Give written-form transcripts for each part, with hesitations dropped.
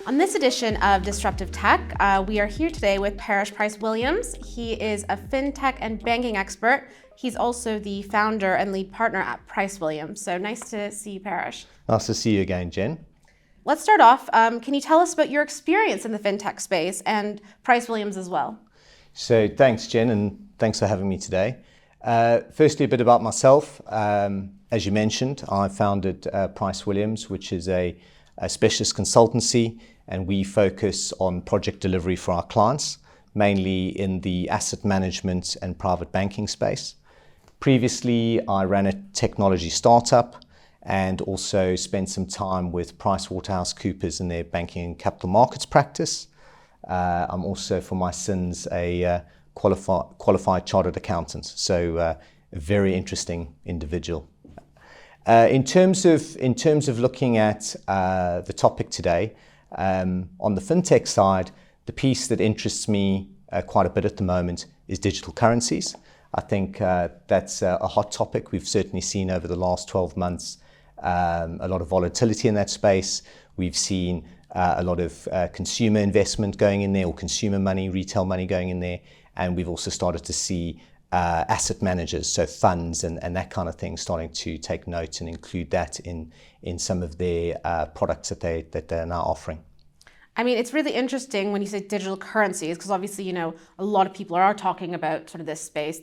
On this edition of Disruptive Tech, we are here today with Parrish Pryce-Williams. He is a fintech and banking expert. He's also the founder and lead partner at PryceWilliams. So nice to see you, Parrish. Nice to see you again, Jen. Let's start off. Can you tell us about your experience in the fintech space and PryceWilliams as well? So thanks, Jen, and thanks for having me today. Firstly, a bit about myself. As you mentioned, I founded PryceWilliams, which is a specialist consultancy, and we focus on project delivery for our clients, mainly in the asset management and private banking space. Previously, I ran a technology startup and also spent some time with PricewaterhouseCoopers in their banking and capital markets practice. I'm also, for my sins, a qualified chartered accountant, so a very interesting individual. In terms of looking at the topic today, on the fintech side, the piece that interests me quite a bit at the moment is digital currencies. I think that's a hot topic. We've certainly seen over the last 12 months a lot of volatility in that space. We've seen a lot of consumer investment going in there, or consumer money, retail money going in there, and we've also started to see asset managers, so funds and that kind of thing, starting to take note and include that in some of their products that they're now offering. I mean, it's really interesting when you say digital currencies, because obviously, you know, a lot of people are talking about sort of this space,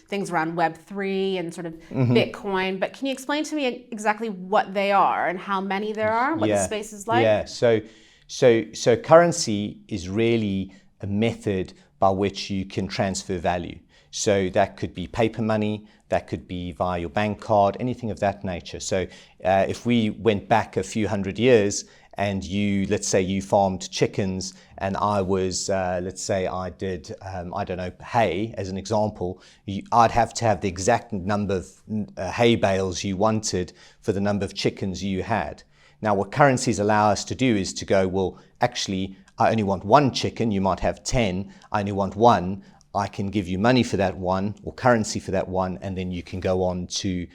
things around Web3 and sort of Bitcoin. But can you explain to me exactly what they are and how many there are, what the space is like? Yeah, so currency is really a method by which you can transfer value. So that could be paper money, that could be via your bank card, anything of that nature. So if we went back a few hundred years and let's say you farmed chickens and I was, let's say I did, I don't know, hay as an example, I'd have to have the exact number of hay bales you wanted for the number of chickens you had. Now what currencies allow us to do is to go, well, actually, I only want one chicken, you might have 10, I only want one. I can give you money for that one, or currency for that one, and then you can go on to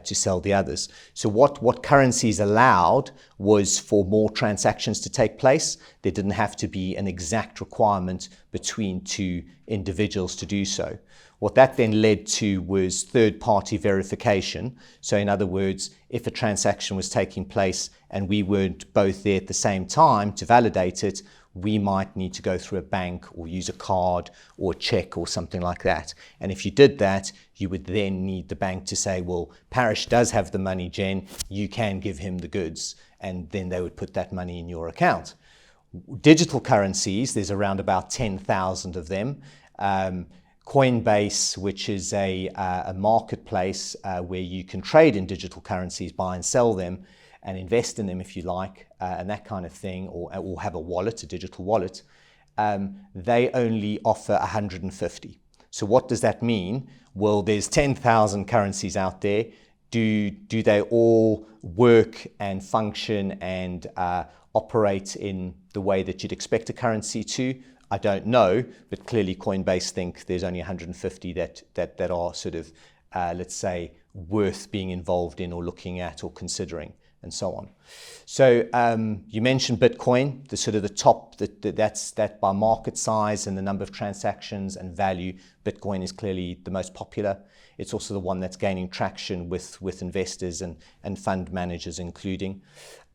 sell the others. So what currencies allowed was for more transactions to take place. There didn't have to be an exact requirement between two individuals to do so. What that then led to was third-party verification. So in other words, if a transaction was taking place and we weren't both there at the same time to validate it, we might need to go through a bank or use a card or a check or something like that. And if you did that, you would then need the bank to say, well, Parrish does have the money, Jen, you can give him the goods. And then they would put that money in your account. Digital currencies, there's around about 10,000 of them. Coinbase, which is a marketplace where you can trade in digital currencies, buy and sell them, and invest in them if you like, and that kind of thing, or have a wallet, a digital wallet, they only offer 150. So what does that mean? Well, there's 10,000 currencies out there. Do they all work and function and operate in the way that you'd expect a currency to? I don't know, but clearly Coinbase think there's only 150 that are sort of, let's say, worth being involved in or looking at or considering, and so on. So you mentioned Bitcoin, the sort of the top, that's by market size and the number of transactions and value. Bitcoin is clearly the most popular. It's also the one that's gaining traction with investors and fund managers including.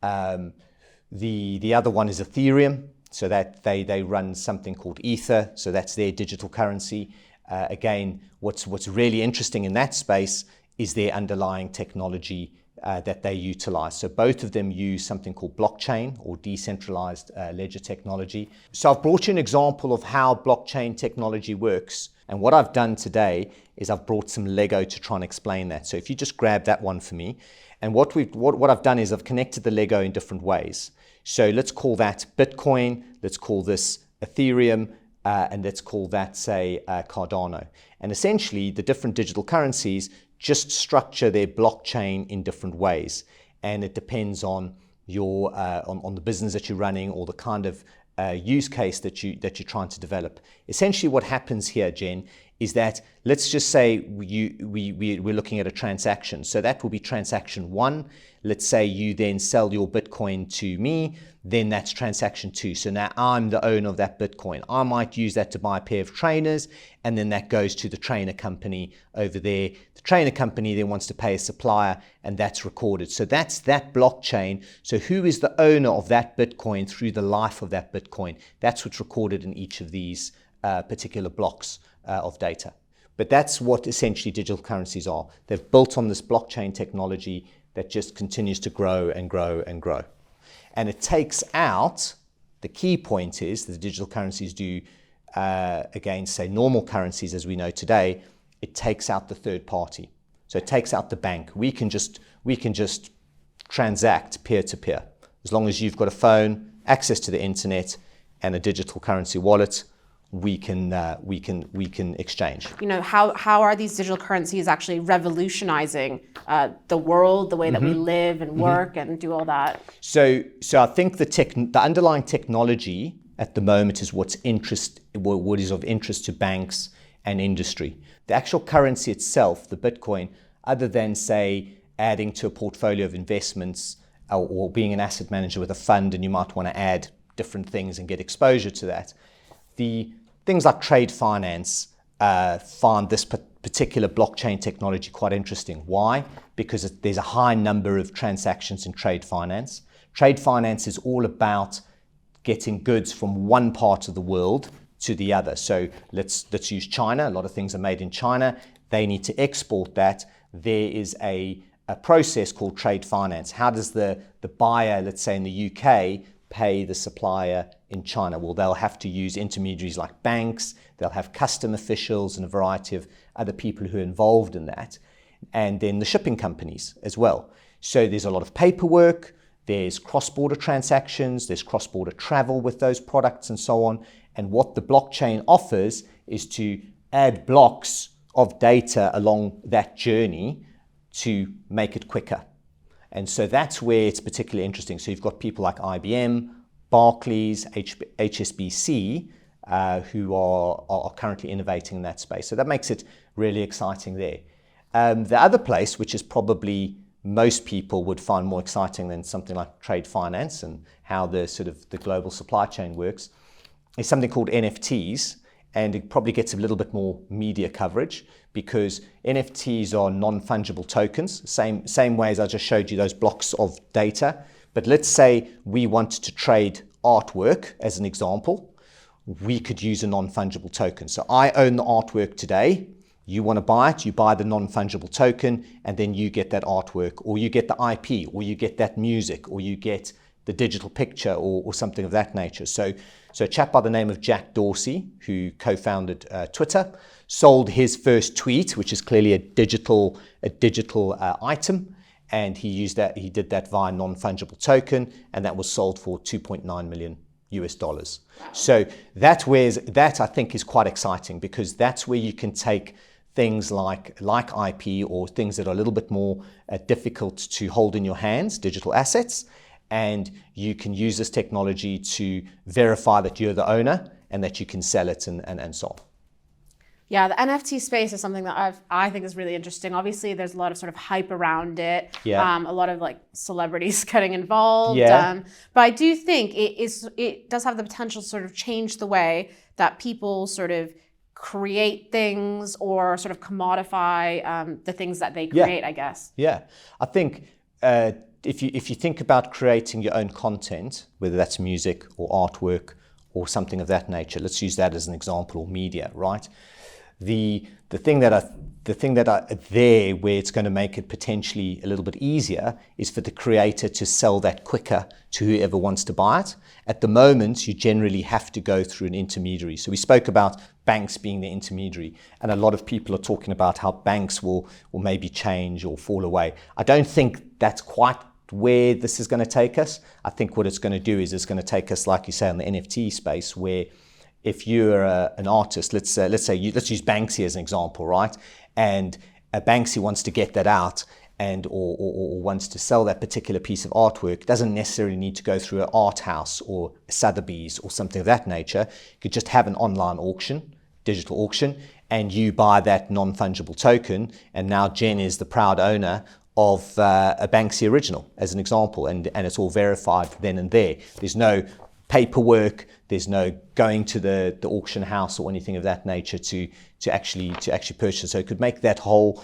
The other one is Ethereum. So that they run something called Ether, so that's their digital currency. Again, what's really interesting in that space is their underlying technology that they utilize. So both of them use something called blockchain or decentralized ledger technology. So I've brought you an example of how blockchain technology works. And what I've done today is I've brought some Lego to try and explain that. So if you just grab that one for me. And what I've done is I've connected the Lego in different ways. So let's call that Bitcoin, let's call this Ethereum, and let's call that, say, Cardano. And essentially, the different digital currencies just structure their blockchain in different ways. And it depends on your on the business that you're running or the kind of use case that you're trying to develop. Essentially, what happens here, Jen, is that, let's just say we're looking at a transaction. So that will be transaction 1. Let's say you then sell your Bitcoin to me, then that's transaction 2. So now I'm the owner of that Bitcoin. I might use that to buy a pair of trainers, and then that goes to the trainer company over there. The trainer company then wants to pay a supplier, and that's recorded. So that's that blockchain. So who is the owner of that Bitcoin through the life of that Bitcoin? That's what's recorded in each of these particular blocks of data. But that's what essentially digital currencies are. They've built on this blockchain technology that just continues to grow and grow and grow. And it takes out, the key point is that the digital currencies do against, say, normal currencies as we know today, it takes out the third party. So it takes out the bank. We can just transact peer-to-peer. As long as you've got a phone, access to the internet, and a digital currency wallet, we can exchange. You know, how are these digital currencies actually revolutionizing the world, the way that we live and work and do all that? So I think the underlying technology at the moment is what is of interest to banks and industry. The actual currency itself, the Bitcoin, other than say adding to a portfolio of investments or being an asset manager with a fund, and you might want to add different things and get exposure to that. The things like trade finance find this particular blockchain technology quite interesting. Why? Because there's a high number of transactions in trade finance. Trade finance is all about getting goods from one part of the world to the other. So let's use China. A lot of things are made in China. They need to export that. There is a process called trade finance. How does the buyer, let's say in the UK, pay the supplier in China? Well, they'll have to use intermediaries like banks, they'll have custom officials and a variety of other people who are involved in that, and then the shipping companies as well. So there's a lot of paperwork, there's cross-border transactions, there's cross-border travel with those products and so on. And what the blockchain offers is to add blocks of data along that journey to make it quicker. And so that's where it's particularly interesting. So you've got people like IBM, Barclays, HSBC, who are currently innovating in that space. So that makes it really exciting there. The other place, which is probably most people would find more exciting than something like trade finance and how the global supply chain works, is something called NFTs. And it probably gets a little bit more media coverage because NFTs are non-fungible tokens, same way as I just showed you those blocks of data. But let's say we want to trade artwork as an example. We could use a non-fungible token. So I own the artwork today. You want to buy it, you buy the non-fungible token, and then you get that artwork, or you get the IP, or you get that music, or you get the digital picture or something of that nature. So a chap by the name of Jack Dorsey, who co-founded Twitter, sold his first tweet, which is clearly a digital item, and he did that via non-fungible token, and that was sold for $2.9 million. So that I think is quite exciting, because that's where you can take things like IP or things that are a little bit more difficult to hold in your hands, digital assets, and you can use this technology to verify that you're the owner and that you can sell it and so on. Yeah, the NFT space is something that I think is really interesting. Obviously, there's a lot of sort of hype around it. Yeah. A lot of like celebrities getting involved. Yeah. But I do think it does have the potential to sort of change the way that people sort of create things or sort of commodify the things that they create, I guess. Yeah, I think if you think about creating your own content, whether that's music or artwork or something of that nature, let's use that as an example, or media, right? The thing that are there where it's going to make it potentially a little bit easier is for the creator to sell that quicker to whoever wants to buy it. At the moment, you generally have to go through an intermediary. So we spoke about banks being the intermediary, and a lot of people are talking about how banks will maybe change or fall away. I don't think that's quite where this is going to take us. I think what it's going to do is it's going to take us, like you say, in the NFT space, where if you're an artist, let's use Banksy as an example, right? And Banksy wants to get that out or wants to sell that particular piece of artwork, doesn't necessarily need to go through an art house or a Sotheby's or something of that nature. You could just have an online auction, digital auction, and you buy that non-fungible token, and now Jen is the proud owner of a Banksy original, as an example, and it's all verified then and there. There's no paperwork, there's no going to the auction house or anything of that nature to actually purchase. So it could make that whole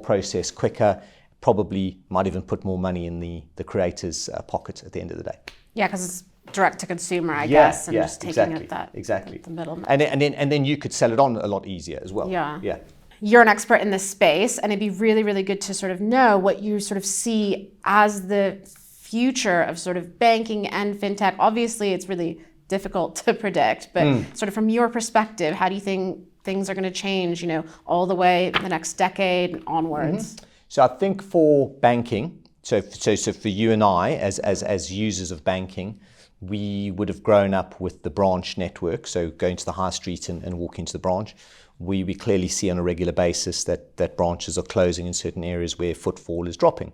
process quicker, probably might even put more money in the creator's pocket at the end of the day. Yeah, because it's direct to consumer, I guess, and just taking exactly. the middleman. And then you could sell it on a lot easier as well. Yeah. You're an expert in this space, and it'd be really, really good to sort of know what you sort of see as the future of sort of banking and fintech. Obviously, it's really difficult to predict, but sort of from your perspective, how do you think things are going to change, all the way the next decade onwards? So I think for banking, so for you and I as users of banking, we would have grown up with the branch network, so going to the high street and walking to the branch. We clearly see on a regular basis that branches are closing in certain areas where footfall is dropping,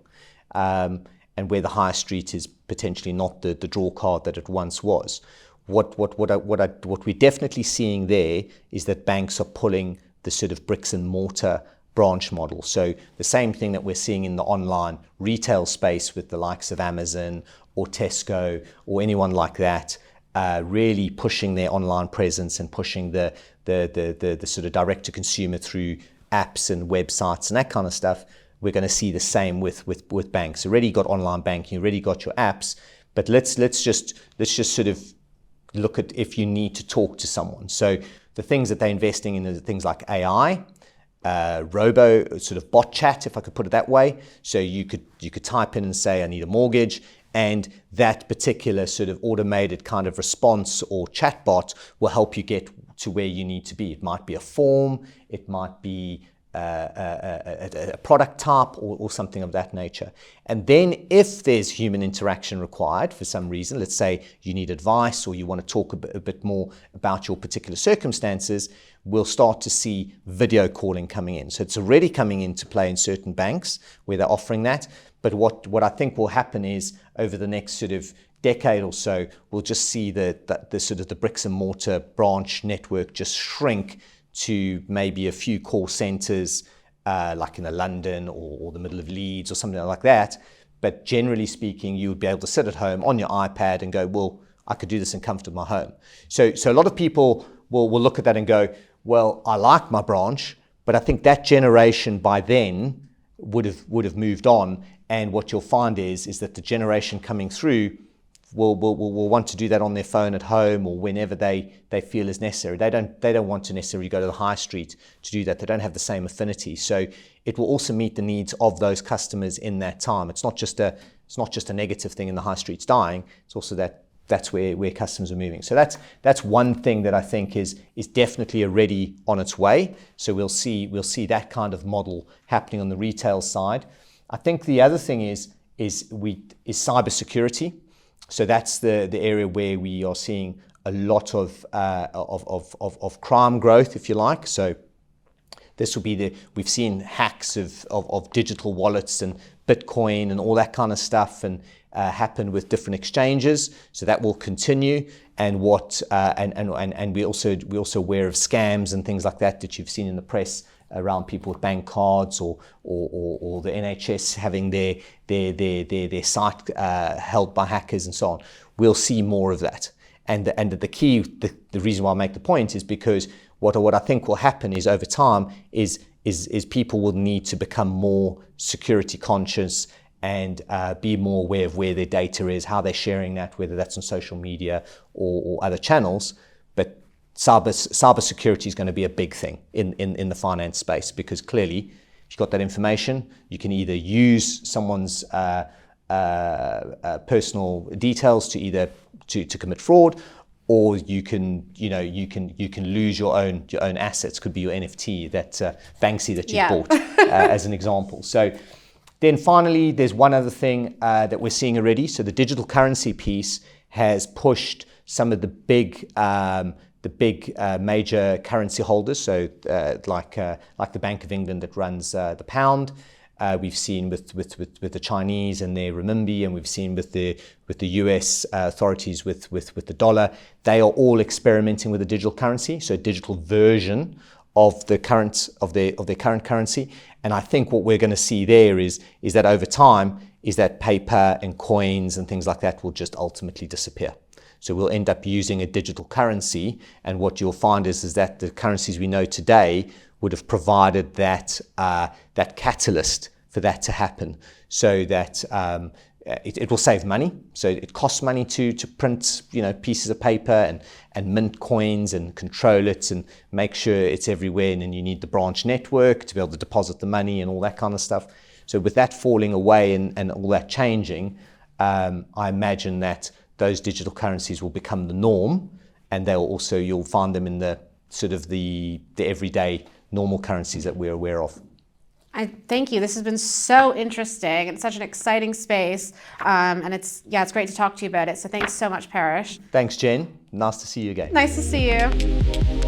and where the high street is potentially not the draw card that it once was. What we're definitely seeing there is that banks are pulling the sort of bricks and mortar branch model. So the same thing that we're seeing in the online retail space with the likes of Amazon or Tesco or anyone like that, really pushing their online presence and pushing the sort of direct to consumer through apps and websites and that kind of stuff. We're going to see the same with banks. Already got online banking, already got your apps, but let's just sort of look at if you need to talk to someone. So the things that they're investing in are things like AI, robo sort of bot chat, if I could put it that way. So you could type in and say, I need a mortgage, and that particular sort of automated kind of response or chatbot will help you get to where you need to be. It might be a form, it might be a product type or something of that nature. And then if there's human interaction required for some reason, let's say you need advice or you want to talk a bit more about your particular circumstances, we'll start to see video calling coming in. So it's already coming into play in certain banks where they're offering that. But what I think will happen is over the next sort of decade or so, we'll just see the sort of the bricks and mortar branch network just shrink to maybe a few call centers, like in London or the middle of Leeds or something like that. But generally speaking, you would be able to sit at home on your iPad and go, well, I could do this in comfort of my home. So a lot of people will look at that and go, well, I like my branch, but I think that generation by then would have moved on. And what you'll find is that the generation coming through will want to do that on their phone at home or whenever they feel is necessary. They don't want to necessarily go to the high street to do that. They don't have the same affinity. So it will also meet the needs of those customers in that time. It's not just a negative thing in the high streets dying. It's also that's where customers are moving. So that's one thing that I think is definitely already on its way. So we'll see that kind of model happening on the retail side. I think the other thing is cybersecurity. So that's the area where we are seeing a lot of crime growth, if you like. So this will be we've seen hacks of digital wallets and Bitcoin and all that kind of stuff and happen with different exchanges. So that will continue. And we're also aware of scams and things like that you've seen in the press around people with bank cards or the NHS having their site held by hackers and so on. We'll see more of that. And the reason why I make the point is because what I think will happen is over time is people will need to become more security conscious and be more aware of where their data is, how they're sharing that, whether that's on social media or other channels. But cybersecurity is going to be a big thing in the finance space, because clearly, if you've got that information, you can either use someone's personal details to commit fraud, or you can lose your own assets. Could be your NFT, that Banksy that you bought, as an example. So then finally, there's one other thing that we're seeing already. So the digital currency piece has pushed some of the big major currency holders, so like the Bank of England that runs the pound, We've seen with the Chinese and their renminbi, and we've seen with the US authorities with the dollar. They are all experimenting with a digital currency, so a digital version of the current of their current currency. And I think what we're going to see there is that over time is that paper and coins and things like that will just ultimately disappear. So we'll end up using a digital currency, and what you'll find is that the currencies we know today would have provided that catalyst for that to happen, so that it will save money. So it costs money to print pieces of paper and mint coins and control it and make sure it's everywhere, and then you need the branch network to be able to deposit the money and all that kind of stuff. So with that falling away and all that changing, I imagine that those digital currencies will become the norm, and you'll find them in the sort of the everyday normal currencies that we're aware of. Thank you. This has been so interesting and such an exciting space. And it's great to talk to you about it. So thanks so much, Parrish. Thanks, Jen. Nice to see you again. Nice to see you.